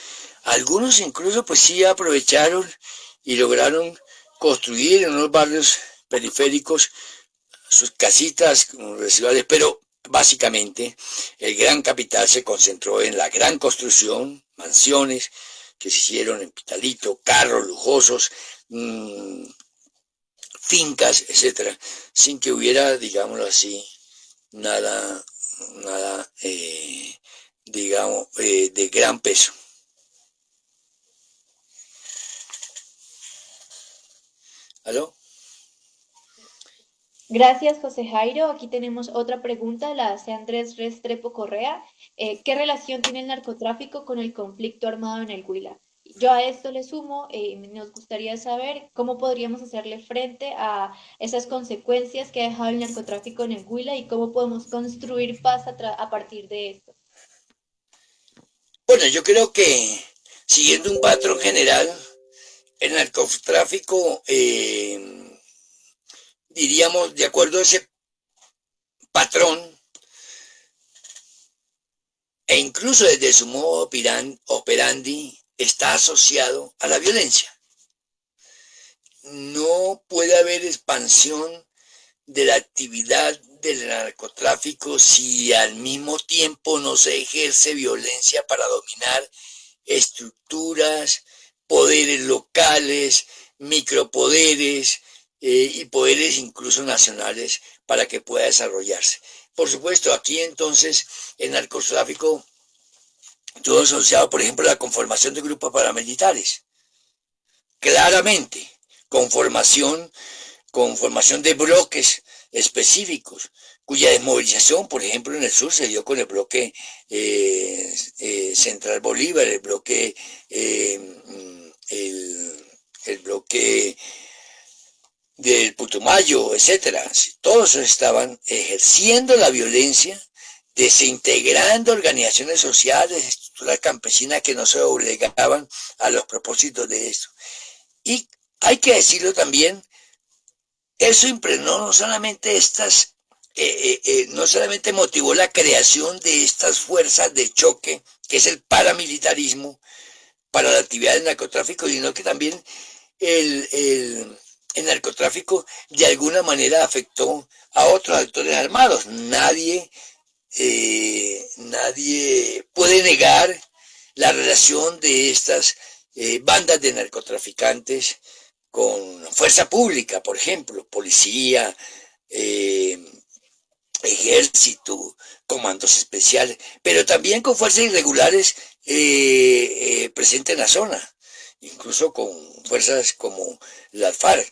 Algunos incluso pues sí aprovecharon y lograron construir en unos barrios periféricos sus casitas residuales, pero básicamente el gran capital se concentró en la gran construcción, mansiones que se hicieron en Pitalito, carros lujosos, fincas, etcétera, sin que hubiera, digámoslo así, nada de gran peso. ¿Aló? Gracias, José Jairo. Aquí tenemos otra pregunta, la hace Andrés Restrepo Correa. ¿Qué relación tiene el narcotráfico con el conflicto armado en el Huila? Yo a esto le sumo, nos gustaría saber cómo podríamos hacerle frente a esas consecuencias que ha dejado el narcotráfico en el Huila y cómo podemos construir paz a partir de esto. Bueno, yo creo que siguiendo un patrón general, el narcotráfico, diríamos, de acuerdo a ese patrón, e incluso desde su modo operandi, está asociado a la violencia. No puede haber expansión de la actividad del narcotráfico si al mismo tiempo no se ejerce violencia para dominar estructuras, poderes locales, micropoderes y poderes incluso nacionales para que pueda desarrollarse. Por supuesto, aquí entonces el narcotráfico, todo asociado, por ejemplo, a la conformación de grupos paramilitares. Claramente, conformación de bloques específicos, cuya desmovilización, por ejemplo, en el sur se dio con el bloque Central Bolívar, el bloque del Putumayo, etcétera. Todos estaban ejerciendo la violencia, desintegrando organizaciones sociales, estructuras campesinas que no se obligaban a los propósitos de esto. Y hay que decirlo también, eso impregnó no solamente no solamente motivó la creación de estas fuerzas de choque, que es el paramilitarismo, para la actividad del narcotráfico, sino que también el narcotráfico de alguna manera afectó a otros actores armados. Nadie puede negar la relación de estas bandas de narcotraficantes con fuerza pública, por ejemplo, policía, ejército, comandos especiales, pero también con fuerzas irregulares presentes en la zona, incluso con fuerzas como las FARC.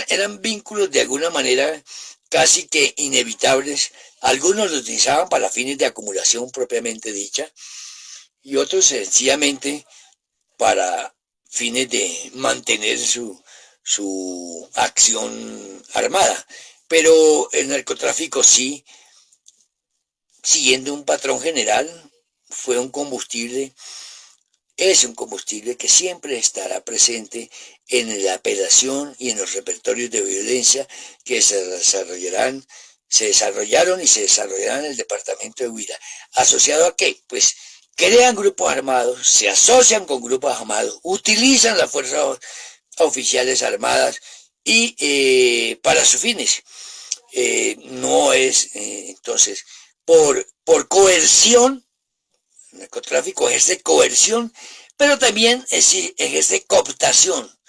Eran vínculos de alguna manera casi que inevitables. Algunos los utilizaban para fines de acumulación propiamente dicha y otros sencillamente para fines de mantener su acción armada. Pero el narcotráfico sí, siguiendo un patrón general, fue un combustible, es un combustible que siempre estará presente en la apelación y en los repertorios de violencia que se desarrollaron y se desarrollarán en el departamento de Huila. ¿Asociado a qué? Pues crean grupos armados, se asocian con grupos armados, utilizan las fuerzas oficiales armadas y para sus fines. No es entonces por coerción. El narcotráfico ejerce coerción, pero también ejerce cooptación.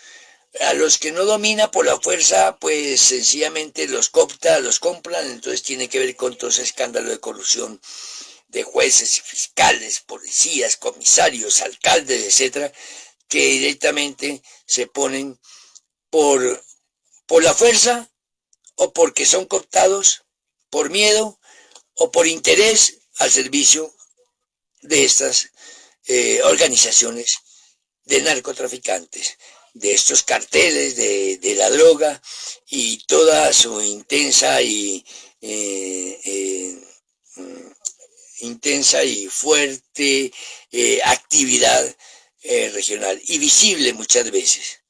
A los que no domina por la fuerza, pues sencillamente los coopta, los compran. Entonces tiene que ver con todo ese escándalo de corrupción de jueces, fiscales, policías, comisarios, alcaldes, etcétera, que directamente se ponen por la fuerza o porque son cooptados, por miedo o por interés al servicio de estas organizaciones de narcotraficantes, de estos carteles de la droga y toda su intensa y fuerte actividad regional y visible muchas veces.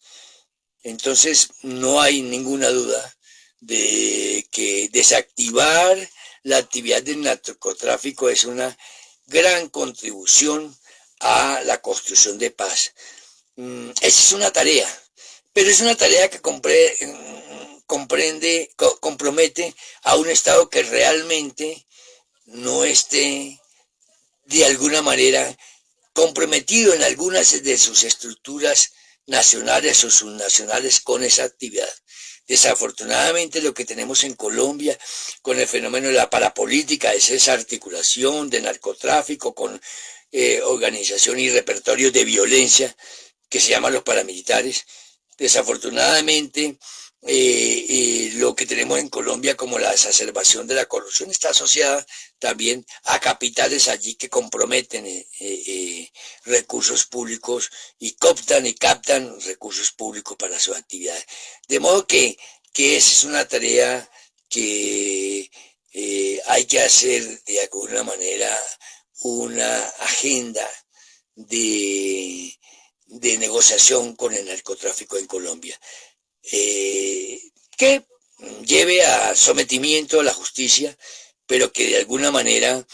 Entonces no hay ninguna duda de que desactivar la actividad del narcotráfico es una gran contribución a la construcción de paz. Esa es una tarea, pero es una tarea que compromete a un Estado que realmente no esté de alguna manera comprometido en algunas de sus estructuras nacionales o subnacionales con esa actividad. Desafortunadamente lo que tenemos en Colombia con el fenómeno de la parapolítica es esa articulación de narcotráfico con organización y repertorios de violencia que se llaman los paramilitares. Desafortunadamente lo que tenemos en Colombia como la exacerbación de la corrupción está asociada también a capitales allí que comprometen recursos públicos y cooptan y captan recursos públicos para su actividad. De modo que esa es una tarea que hay que hacer de alguna manera una agenda de negociación con el narcotráfico en Colombia, que lleve a sometimiento a la justicia, pero que de alguna manera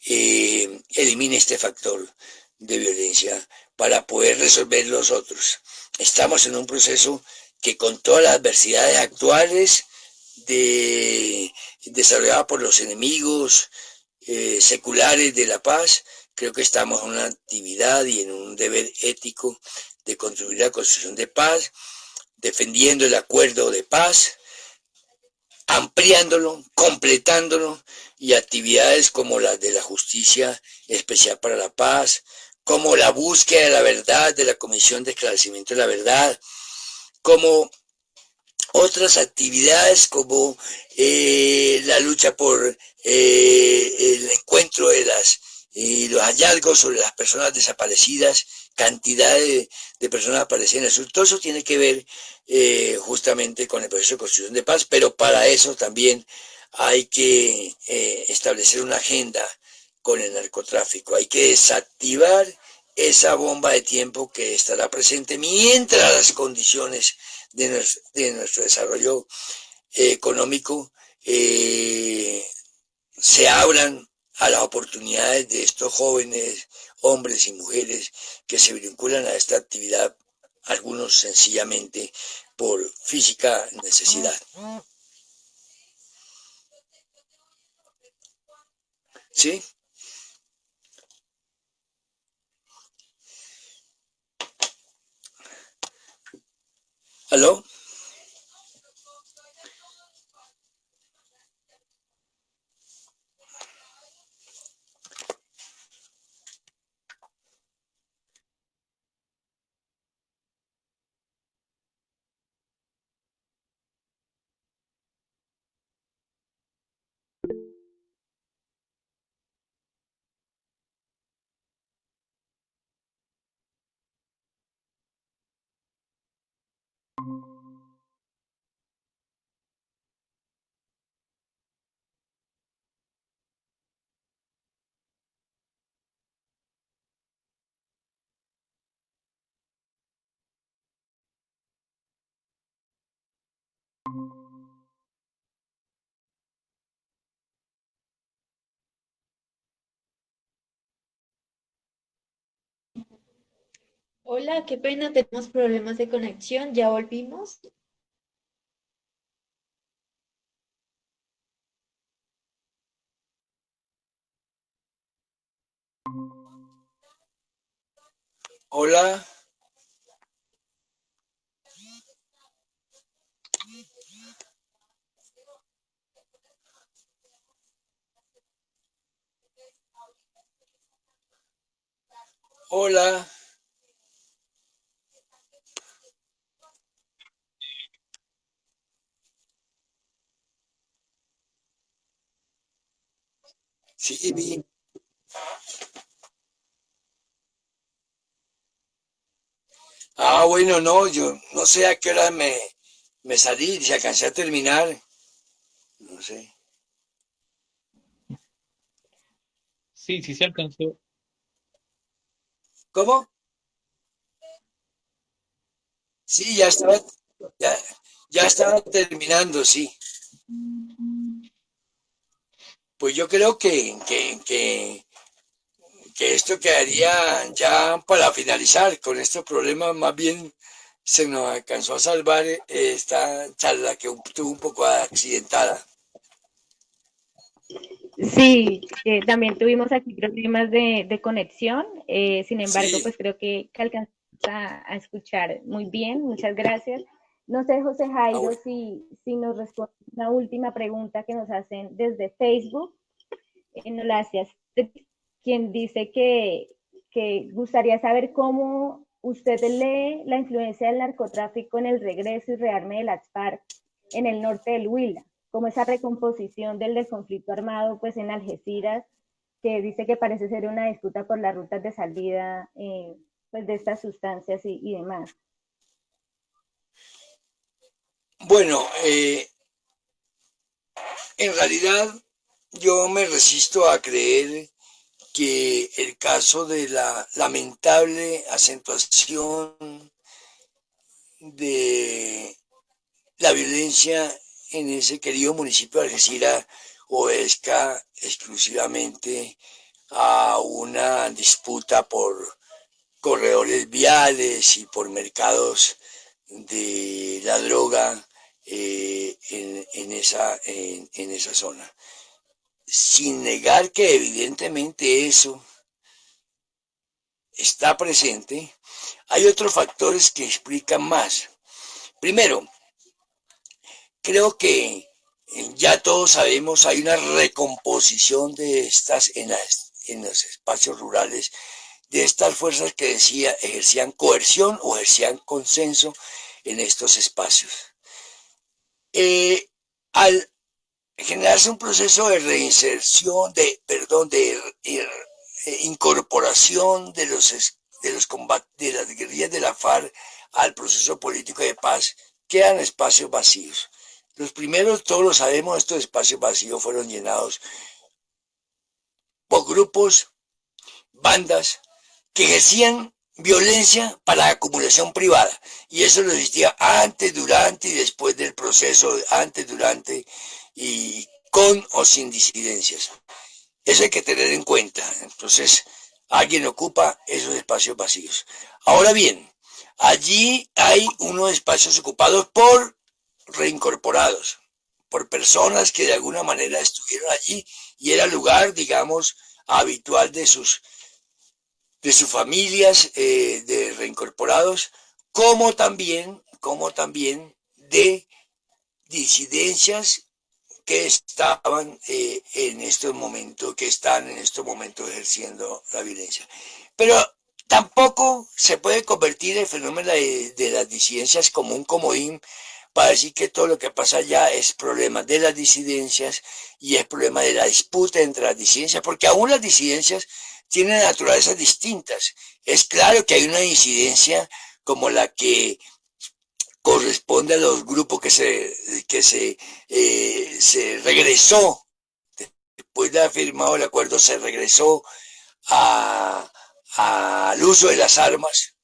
elimine este factor de violencia para poder resolver los otros. Estamos en un proceso que con todas las adversidades actuales desarrolladas por los enemigos seculares de la paz, creo que estamos en una actividad y en un deber ético de contribuir a la construcción de paz, defendiendo el acuerdo de paz, ampliándolo, completándolo, y actividades como las de la Justicia Especial para la Paz, como la búsqueda de la verdad de la Comisión de Esclarecimiento de la Verdad, como otras actividades como la lucha por el encuentro de los hallazgos sobre las personas desaparecidas, cantidad de personas aparecidas en el sur. Todo eso tiene que ver justamente con el proceso de construcción de paz, pero para eso también hay que establecer una agenda con el narcotráfico. Hay que desactivar esa bomba de tiempo que estará presente mientras las condiciones de nuestro desarrollo económico se abran a las oportunidades de estos jóvenes, hombres y mujeres que se vinculan a esta actividad, algunos sencillamente por física necesidad. ¿Sí? ¿Aló? Hola, qué pena, tenemos problemas de conexión, ya volvimos. Hola. Hola. Sí, vi. Ah, bueno, no, yo no sé a qué hora me salí, si alcancé a terminar, no sé. Sí, sí se alcanzó. ¿Cómo? Sí, ya, ya estaba terminando, sí. Pues yo creo que esto quedaría ya para finalizar con estos problemas, más bien se nos alcanzó a salvar esta charla que estuvo un poco accidentada. Sí, también tuvimos aquí problemas de conexión, sin embargo, Sí, pues creo que alcanzamos a escuchar muy bien, muchas gracias. No sé, José Jairo, ahora. si nos responde una última pregunta que nos hacen desde Facebook, nos la hace quien dice que gustaría saber cómo usted lee la influencia del narcotráfico en el regreso y rearme de las FARC en el norte del Huila, como esa recomposición del conflicto armado pues en Algeciras, que dice que parece ser una disputa por las rutas de salida pues de estas sustancias y demás. Bueno, en realidad yo me resisto a creer que el caso de la lamentable acentuación de la violencia en ese querido municipio de Algeciras obedezca exclusivamente a una disputa por corredores viales y por mercados de la droga en esa zona. Sin negar que evidentemente eso está presente, hay otros factores que explican más. Primero, creo que ya todos sabemos, hay una recomposición de estas en los espacios rurales, de estas fuerzas que ejercían coerción o ejercían consenso en estos espacios. Al generarse un proceso de reinserción, incorporación de las guerrillas de la FARC al proceso político de paz, quedan espacios vacíos. Los primeros, todos lo sabemos, estos espacios vacíos fueron llenados por grupos, bandas, que ejercían violencia para la acumulación privada. Y eso lo existía antes, durante y después del proceso, antes, durante y con o sin disidencias. Eso hay que tener en cuenta. Entonces, alguien ocupa esos espacios vacíos. Ahora bien, allí hay unos espacios ocupados por reincorporados, por personas que de alguna manera estuvieron allí y era lugar, digamos, habitual de sus familias de reincorporados, como también de disidencias que estaban en estos momentos, que están en estos momentos ejerciendo la violencia. Pero tampoco se puede convertir el fenómeno de las disidencias como un comodín para decir que todo lo que pasa allá es problema de las disidencias y es problema de la disputa entre las disidencias, porque aún las disidencias tienen naturalezas distintas. Es claro que hay una disidencia como la que corresponde a los grupos se regresó, después de haber firmado el acuerdo, se regresó al uso de las armas.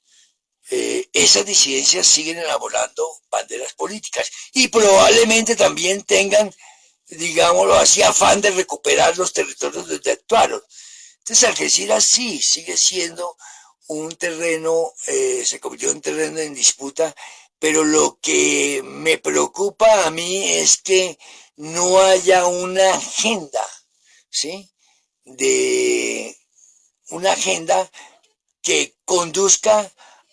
Esas disidencias siguen elaborando banderas políticas y probablemente también tengan, digámoslo así, afán de recuperar los territorios donde actuaron. Entonces Algeciras sí sigue siendo un terreno, se convirtió en un terreno en disputa, pero lo que me preocupa a mí es que no haya una agenda, ¿sí? De una agenda que conduzca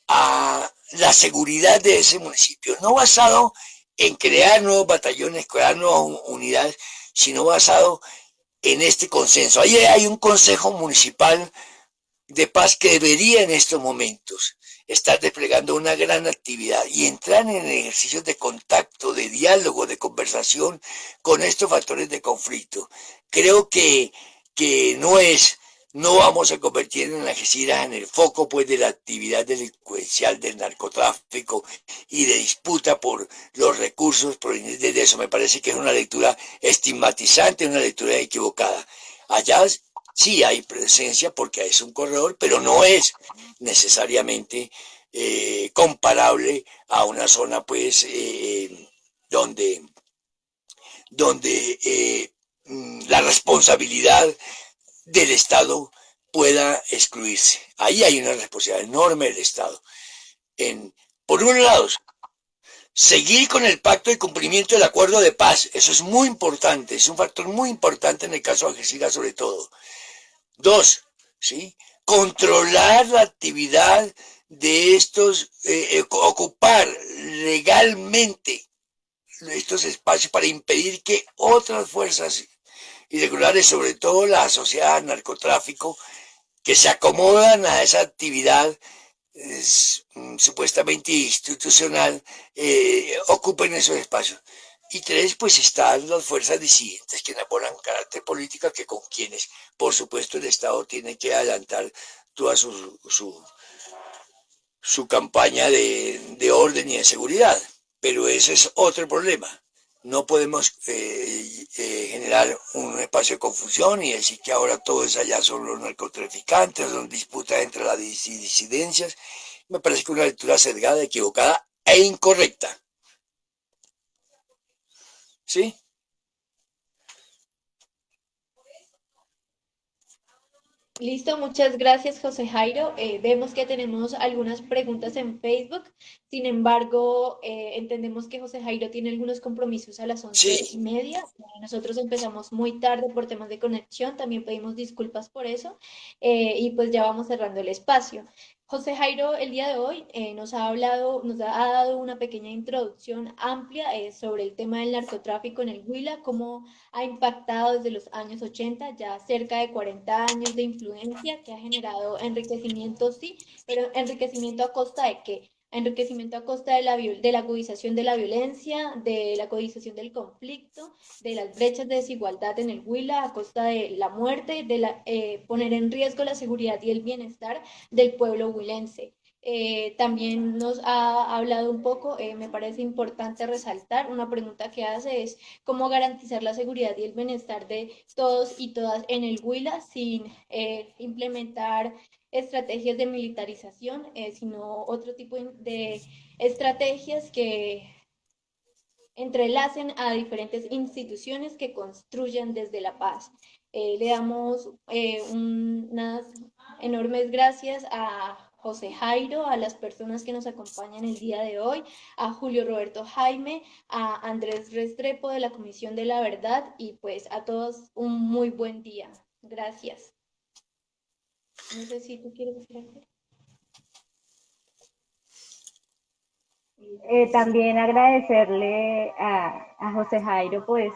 a la seguridad de ese municipio, no basado en crear nuevos batallones, crear nuevas unidades, sino basado en este consenso. Ahí hay un consejo municipal de paz que debería en estos momentos estar desplegando una gran actividad y entrar en ejercicios de contacto, de diálogo, de conversación con estos factores de conflicto. Creo que no vamos a convertir en Algeciras en el foco pues de la actividad delincuencial del narcotráfico y de disputa por los recursos provenientes de eso. Me parece que es una lectura estigmatizante, una lectura equivocada. Allá sí hay presencia porque es un corredor, pero no es necesariamente comparable a una zona pues donde la responsabilidad del Estado pueda excluirse. Ahí hay una responsabilidad enorme del Estado. Por un lado, seguir con el pacto de cumplimiento del acuerdo de paz. Eso es muy importante, es un factor muy importante en el caso de Algeciras sobre todo. Dos, ¿sí? Controlar la actividad de estos, ocupar legalmente estos espacios para impedir que otras fuerzas irregulares, sobre todo la asociada al narcotráfico, que se acomodan a esa actividad supuestamente institucional, ocupen esos espacios. Y tres, pues están las fuerzas disidentes que elaboran carácter político, que con quienes, por supuesto, el Estado tiene que adelantar toda su campaña de orden y de seguridad. Pero ese es otro problema. No podemos generar un espacio de confusión y decir que ahora todos allá son los narcotraficantes, son disputas entre las disidencias. Me parece que una lectura sesgada, equivocada e incorrecta. ¿Sí? Listo, muchas gracias, José Jairo. Vemos que tenemos algunas preguntas en Facebook. Sin embargo, entendemos que José Jairo tiene algunos compromisos a las 11:30. Sí. Nosotros empezamos muy tarde por temas de conexión. También pedimos disculpas por eso. Y pues ya vamos cerrando el espacio. José Jairo, el día de hoy nos ha hablado, nos ha dado una pequeña introducción amplia sobre el tema del narcotráfico en el Huila, cómo ha impactado desde los años 80, ya cerca de 40 años de influencia que ha generado enriquecimiento, sí, pero enriquecimiento a costa de qué? Enriquecimiento a costa de la agudización de la violencia, de la agudización del conflicto, de las brechas de desigualdad en el Huila, a costa de la muerte, de poner en riesgo la seguridad y el bienestar del pueblo huilense. También nos ha hablado un poco, me parece importante resaltar, una pregunta que hace es cómo garantizar la seguridad y el bienestar de todos y todas en el Huila sin implementar estrategias de militarización, sino otro tipo de estrategias que entrelacen a diferentes instituciones que construyan desde la paz. Le damos unas enormes gracias a José Jairo, a las personas que nos acompañan el día de hoy, a Julio Roberto Jaime, a Andrés Restrepo de la Comisión de la Verdad y pues a todos un muy buen día. Gracias. No sé si tú quieres decir algo. También agradecerle a José Jairo, pues,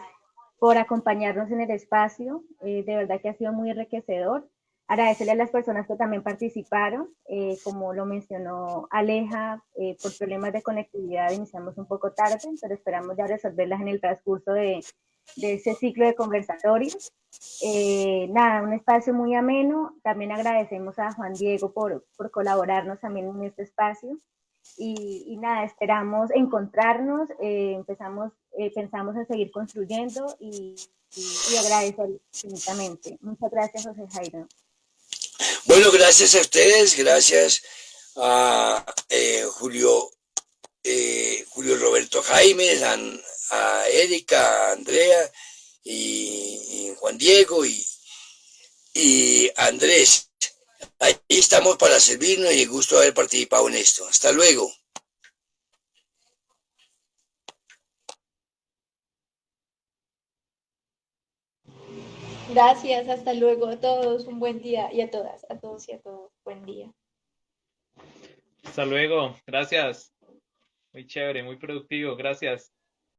por acompañarnos en el espacio. De verdad que ha sido muy enriquecedor. Agradecerle a las personas que también participaron. Como lo mencionó Aleja, por problemas de conectividad iniciamos un poco tarde, pero esperamos ya resolverlas en el transcurso de ese ciclo de conversatorios. Nada, un espacio muy ameno. También agradecemos a Juan Diego por colaborarnos también en este espacio. Y nada, esperamos encontrarnos, pensamos en seguir construyendo y agradecer infinitamente. Muchas gracias, José Jairo. Bueno, gracias a ustedes, gracias a Julio Roberto Jaime, a Erika, a Andrea y Juan Diego y Andrés. Ahí estamos para servirnos y gusto haber participado en esto. Hasta luego. Gracias, hasta luego a todos, un buen día y a todas, a todos y a todos, buen día. Hasta luego, gracias. Muy chévere, muy productivo, gracias.